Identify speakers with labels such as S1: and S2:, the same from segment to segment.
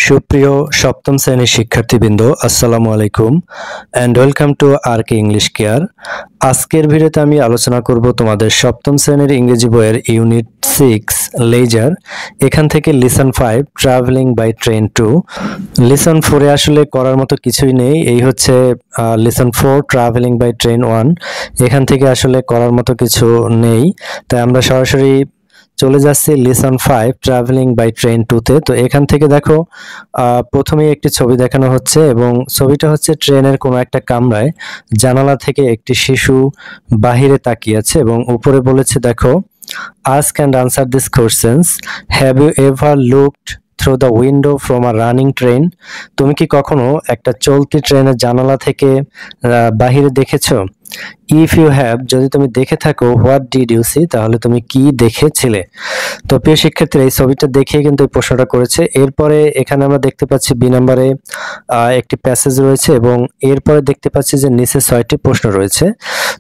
S1: সুপ্রিয় সপ্তম শ্রেণীর শিক্ষার্থীবৃন্দ, আসসালামু আলাইকুম and welcome to আরকে English care. আজকের ভিডিওতে আমি আলোচনা করব তোমাদের সপ্তম শ্রেণীর ইংরেজি বইয়ের ইউনিট 6 লেজার, এখান থেকে lesson 5 travelling by train 2। Lesson 4 আসলে করার মতো কিছুই নেই, এই হচ্ছে লিসন 4 ট্রাভেলিং বাই ট্রেন 1। এখান থেকে আসলে করার মতো কিছু নেই, তাই আমরা সরাসরি চলে যাচ্ছি লিসন 5 ট্রাভেলিং বাই ট্রেন 2 তে। তো এখান থেকে দেখো প্রথমেই একটি ছবি দেখানো হচ্ছে এবং ছবিটা হচ্ছে ট্রেনের কোনো একটা কামরায় জানালা থেকে একটি শিশু বাহিরে তাকিয়ে আছে এবং উপরে বলেছে দেখো, ask and answer this questions. Have you ever looked through the window from a running train? তুমি কি কখনো একটা চলতি ট্রেনের জানালা থেকে বাহিরে দেখেছো? ইফ ইউ হ্যাভ, যদি তুমি দেখে থাকো, হোয়াট ডিড ইউ সি, তাহলে তুমি কি দেখেছিলে? তো প্রিয় শিক্ষার্থীরা, এই ছবিটা দেখে কিন্তু এই প্রশ্নটা করেছে। এরপরে এখানে আমরা দেখতে পাচ্ছি বি নম্বরে একটি প্যাসেজ রয়েছে এবং এরপরে দেখতে পাচ্ছি যে নিচে 6টি প্রশ্ন রয়েছে।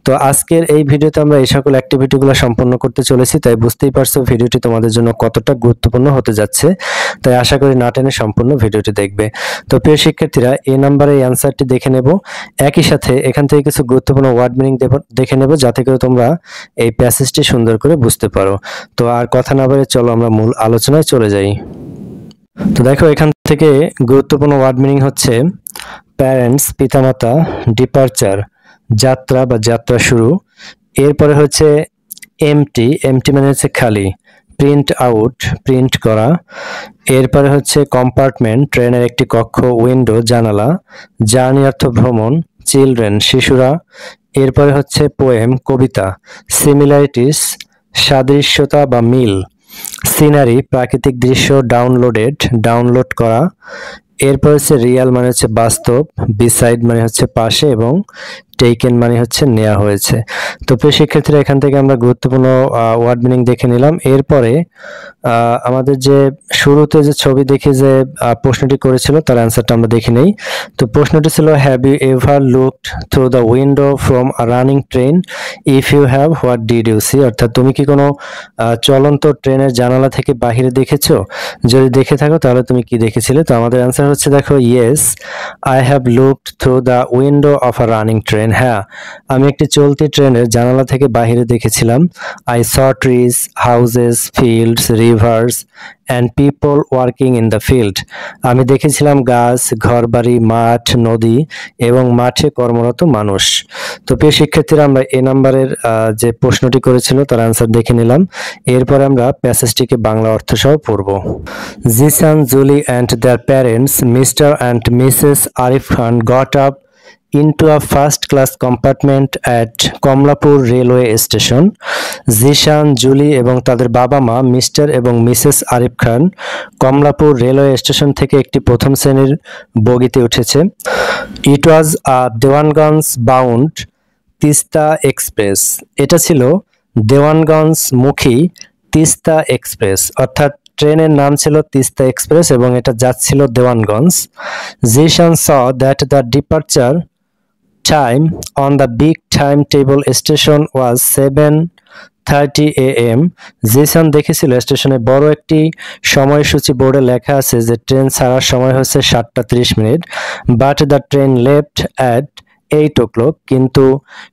S1: তো আজকের এই ভিডিওতে আমরা এই সকল অ্যাক্টিভিটিগুলো সম্পন্ন করতে চলেছি, তাই বুঝতেই পারছো ভিডিওটি তোমাদের জন্য কতটা গুরুত্বপূর্ণ হতে যাচ্ছে। তাই আশা করি না টেনে সম্পূর্ণ ভিডিওটি দেখবে। তো প্রিয় শিক্ষার্থীরা, এই নম্বরে এই অ্যান্সারটি দেখে নেব, একই সাথে এখান থেকে কিছু গুরুত্বপূর্ণ ওয়ার্ড মিনিং দেখে নেব, যাতে করে তোমরা এই প্যাসেজটি সুন্দর করে বুঝতে পারো। তো আর কথা না বলে চলো আমরা মূল আলোচনায় চলে যাই। তো দেখো, এখান থেকে গুরুত্বপূর্ণ ওয়ার্ড মিনিং হচ্ছে প্যারেন্টস, পিতামাতা, ডিপারচার, যাত্রা বা যাত্রা শুরু। এরপরে হচ্ছে এমটি, এমটি মানে হচ্ছে খালি, প্রিন্ট আউট, প্রিন্ট করা। এরপরে হচ্ছে কম্পার্টমেন্ট, ট্রেনের একটি কক্ষ, উইন্ডো, জানালা, জার্নি অর্থ ভ্রমণ, চিলড্রেন, শিশুরা। এরপরে হচ্ছে পোয়েম, কবিতা, সিমিলারিটিস, সাদৃশ্যতা বা মিল, সিনারি, প্রাকৃতিক দৃশ্য, ডাউনলোডেড, ডাউনলোড করা। এরপর হচ্ছে রিয়াল মানে হচ্ছে বাস্তব, বিসাইড মানে হচ্ছে পাশে এবং টেকেন মানে হচ্ছে নেওয়া হয়েছে। তো প্রিয় শিক্ষার্থীরা, এখান থেকে আমরা গুরুত্বপূর্ণ ওয়ার্ড মিনিং দেখে নিলাম। এরপরে আমাদের যে শুরুতে যে ছবি দেখে যে প্রশ্নটি করেছিল তার অ্যান্সারটা আমরা দেখে নেই। তো প্রশ্নটি ছিল, have you ever looked through the window from a running train? If you have, what did you see? অর্থাৎ তুমি কি কোনো চলন্ত ট্রেনের জানালা থেকে বাহিরে দেখেছো? যদি দেখে থাকো তাহলে তুমি কি দেখেছিলে? তো আমাদের অ্যান্সার হচ্ছে দেখো, yes I have looked through the window of a running train. হ্যাঁ, আমি একটি চলতি ট্রেনের জানালা থেকে বাহিরে দেখেছিলাম। I saw trees, houses, fields, rivers and people working in the field. আমি দেখেছিলাম গাছ, ঘরবাড়ি, মাঠ, নদী এবং মাঠে কর্মরত মানুষ। তো প্রিয় শিক্ষার্থীরা, আমরা এ নাম্বারের যে প্রশ্নটি করেছিল তার অ্যান্সার দেখে নিলাম। এরপরে আমরা প্যাসেজটিকে বাংলা অর্থ সহ পড়ব। Zishan, Julie and their parents mister and missus Arif Khan got up into a first-class compartment at Kamalapur railway station. Zishan, Julie এবং তাদের বাবা মা মিস্টার এবং missus Arif Khan Kamalapur railway station থেকে একটি প্রথম শ্রেণীর বগিতে উঠেছে। It was a Dewanganj bound Tista express. এটা ছিল দেওয়ানগঞ্জ মুখী তিস্তা এক্সপ্রেস, অর্থাৎ ট্রেনের নাম ছিল তিস্তা এক্সপ্রেস এবং এটা যাচ্ছিল Dewanganj. Zeeshan saw that the departure time on the big timetable station was 7:30 AM. Jisan দেখেছিল স্টেশনে বড় একটি সময়সূচি বোর্ডে লেখা আছে যে ট্রেন ছাড়ার সময় হচ্ছে 7:30। But the train left at 8 o'clock, কিন্তু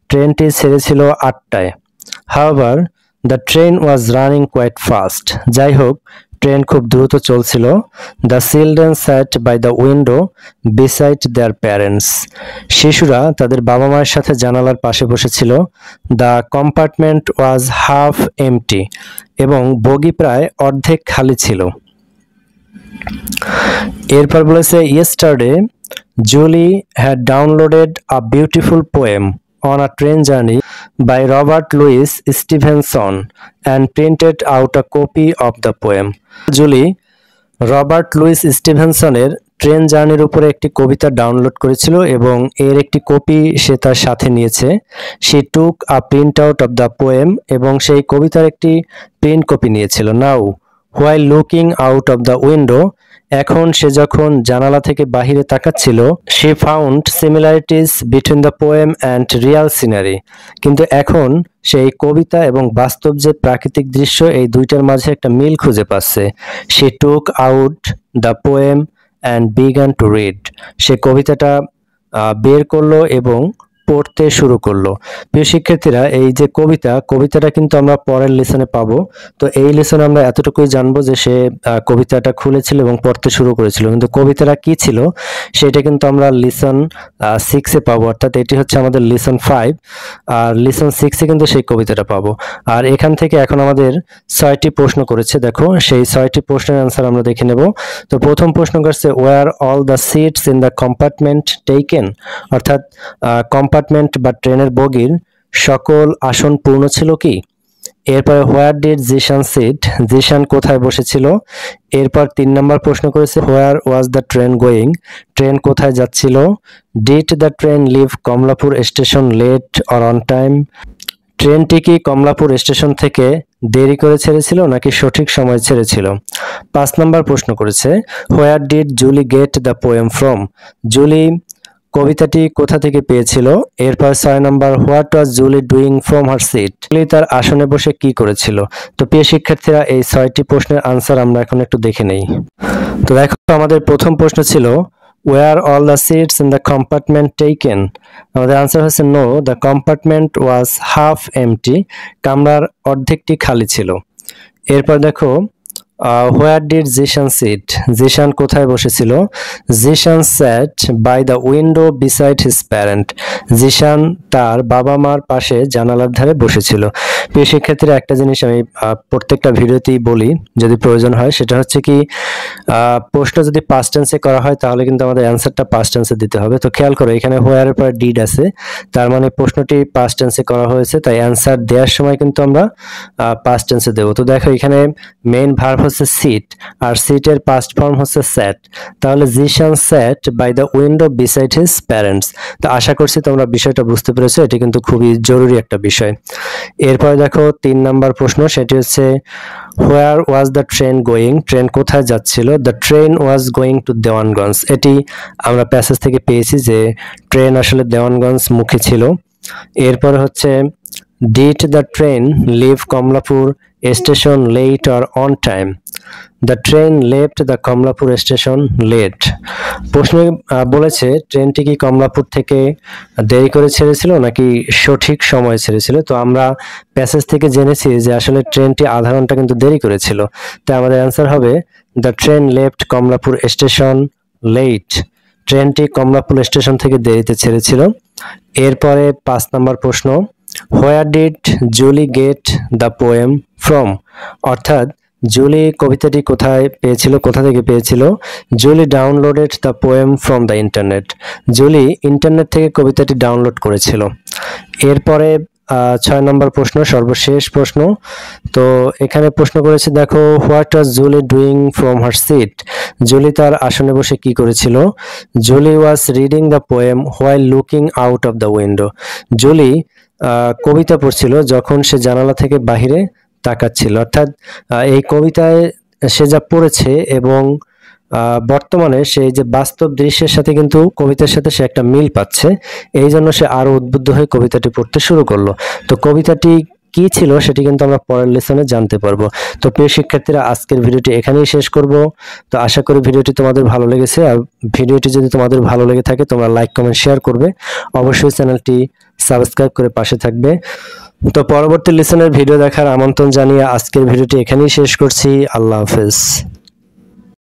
S1: ট্রেনটি ছেড়েছিল 8টায়। However the train was running quite fast. যাই হোক, ট্রেন খুব দ্রুত চলছিল। The children sat by the window beside their parents. শিশুরা তাদের বাবা মায়ের সাথে জানালার পাশে বসেছিল। The compartment was half empty, এবং বগি প্রায় অর্ধেক খালি ছিল। এরপর বলেছে, yesterday Julie had downloaded a beautiful poem on a train journey by Robert Louis Stevenson and printed out a copy of the poem. Julie Robert Louis স্টিভেনসনের train জার্নির উপরে একটি কবিতা ডাউনলোড করেছিল এবং এর একটি কপি সে তার সাথে নিয়েছে। She took a print out of the poem, এবং সেই কবিতার একটি প্রিন্ট কপি নিয়েছিল। Now while looking out of the window, এখন সে যখন জানালা থেকে বাহিরে তাকাচ্ছিল, she found similarities between the poem and real scenery, কিন্তু এখন সেই কবিতা এবং বাস্তব যে প্রাকৃতিক দৃশ্য এই দুইটার মাঝে একটা মিল খুঁজে পাচ্ছে। She took out the poem and began to read. সে কবিতাটা বের করলো এবং পড়তে শুরু করলো। প্রিয় শিক্ষার্থীরা, এই যে কবিতাটা কিন্তু আমরা পরের লেসনে পাবো। তো এই লেসনে আমরা এতটুকুই জানবো যে সে কবিতাটা খুলেছিল এবং পড়তে শুরু করেছিল, কিন্তু কবিতাটা কি ছিল সেটা কিন্তু আমরা লিসন 6-এ পাবো, অর্থাৎ এটি হচ্ছে আমাদের লিসন 5, আর লিসন 6-এ কিন্তু সেই কবিতাটা পাবো। আর এখান থেকে এখন আমাদের 6টি প্রশ্ন করেছে, দেখো সেই 6টি প্রশ্নের অ্যান্সার আমরা দেখে নেব। তো প্রথম প্রশ্ন করছে, were all the seats in the compartment taken, অর্থাৎ কম্পার্টমেন্ট বা ট্রেনের বগির সকল আসন পূর্ণ ছিল কি? এরপরে where did Zeeshan sit, Zeeshan কোথায় বসেছিল? এরপর 3 নম্বর প্রশ্ন করেছে, where was the train going, train কোথায় যাচ্ছিল? Did the train leave Kamalapur station late or on time, ট্রেনটি কি কমলাপুর স্টেশন থেকে দেরি করে ছেড়েছিল নাকি সঠিক সময় ছেড়েছিল? 5 নম্বর প্রশ্ন করেছে, where did Julie get the poem from, Julie কবিতাটি কোথা থেকে পেয়েছিল? এরপর 6 নম্বর, what was Julie doing from her seat, Julie তার আসনে বসে কি করেছিল? তো প্রিয় শিক্ষার্থীরা, এই 6টি প্রশ্নের আনসার আমরা এখন একটু দেখে নেই। তো দেখো, আমাদের প্রথম প্রশ্ন ছিল, were all the seats in the compartment taken, আমাদের আনসার হচ্ছে no, the compartment was half empty, কামরার অর্ধেকটি খালি ছিল। এরপর দেখো, where did Zeeshan sit, Zeeshan কোথায় বসেছিল? Zishan sat by the window beside his parent, Zishan তার বাবা মার পাশে জানালার ধারে বসেছিল। প্রিয় শিক্ষার্থীরা, একটা জিনিস আমি প্রত্যেকটা ভিডিওতেই বলি যদি প্রয়োজন হয়, সেটা হচ্ছে কি, প্রশ্ন যদি পাস্ট টেন্সে করা হয় তাহলে কিন্তু আমাদের অ্যান্সারটা পাস্ট টেন্সে দিতে হবে। তো খেয়াল করো, এখানে হোয়ারের পর ডিড আছে, তার মানে প্রশ্নটি পাস্ট টেন্সে করা হয়েছে, তাই অ্যান্সার দেওয়ার সময় কিন্তু আমরা পাস্ট টেন্সে দেবো। তো দেখো, এখানে মেইন ভার্ব হচ্ছে সিট, আর সিটের পাস্ট ফর্ম হচ্ছে স্যাট, তাহলে Zishan sat by the window beside his parents. তো আশা করছি তোমরা বিষয়টা বুঝতে পেরেছো, এটি কিন্তু খুবই জরুরি একটা বিষয়। এরপরে দেখো 3 নাম্বার প্রশ্ন, সেটি হচ্ছে, where was the train going, train কোথায় যাচ্ছিল? The train was going to Dewanganj, এটি আমরা প্যাসেজ থেকে পেয়েছি যে ট্রেন আসলে দেওয়ানগঞ্জ মুখে ছিল। এরপর হচ্ছে, did the train leave Kamalapur station late or on time, the train left the Kamalapur station late, প্রশ্নে বলেছে ট্রেনটি কি কমলাপুর থেকে দেরি করে ছেড়েছিল নাকি সঠিক সময় ছেড়েছিল? তো আমরা প্যাসেজ থেকে জেনেছি যে আসলে ট্রেনটি আধা ঘন্টা কিন্তু দেরি করেছিল, তাই আমাদের অ্যান্সার হবে the train left Kamalapur station late, ট্রেনটি কমলাপুর স্টেশন থেকে দেরিতে ছেড়েছিল। এরপরে 5 নম্বর প্রশ্ন, where did Julie get the poem from, অর্থাৎ জুলি কবিতাটি কোথায় পেয়েছিল, কোথা থেকে পেয়েছিল? Julie downloaded the poem from the internet, Julie internet থেকে কবিতাটি ডাউনলোড করেছিল। এরপরে 6 নম্বর প্রশ্ন, সর্বশেষ প্রশ্ন। তো এখানে প্রশ্ন করেছে, দেখো, what was Julie doing from her seat, Julie তার আসনে বসে কি করেছিল? Julie was reading the poem while looking out of the window, Julie কবিতা পড়ছিল যখন সে জানালা থেকে বাহিরে তাকাচ্ছিল, অর্থাৎ এই কবিতায় সে যা পড়েছে এবং বর্তমানে সে যে বাস্তব দৃশ্যের সাথে কিন্তু কবিতার সাথে সে একটা মিল পাচ্ছে, এই জন্য সে আরো উদ্বুদ্ধ হয়ে কবিতাটি পড়তে শুরু করলো। তো কবিতাটি কি ছিল সেটি কিন্তু আমরা পরের লেসনে জানতে পারবো। তো প্রিয় শিক্ষার্থীরা, আজকের ভিডিওটি এখানেই শেষ করব। তো আশা করি ভিডিওটি তোমাদের ভালো লেগেছে, আর ভিডিওটি যদি তোমাদের ভালো লেগে থাকে তোমরা লাইক কমেন্ট শেয়ার করবে, অবশ্যই চ্যানেলটি সাবস্ক্রাইব করে পাশে থাকবে। তো পরবর্তী লেসনের ভিডিও দেখার আমন্ত্রণ জানিয়ে আজকের ভিডিওটি এখানেই শেষ করছি। আল্লাহ হাফেজ।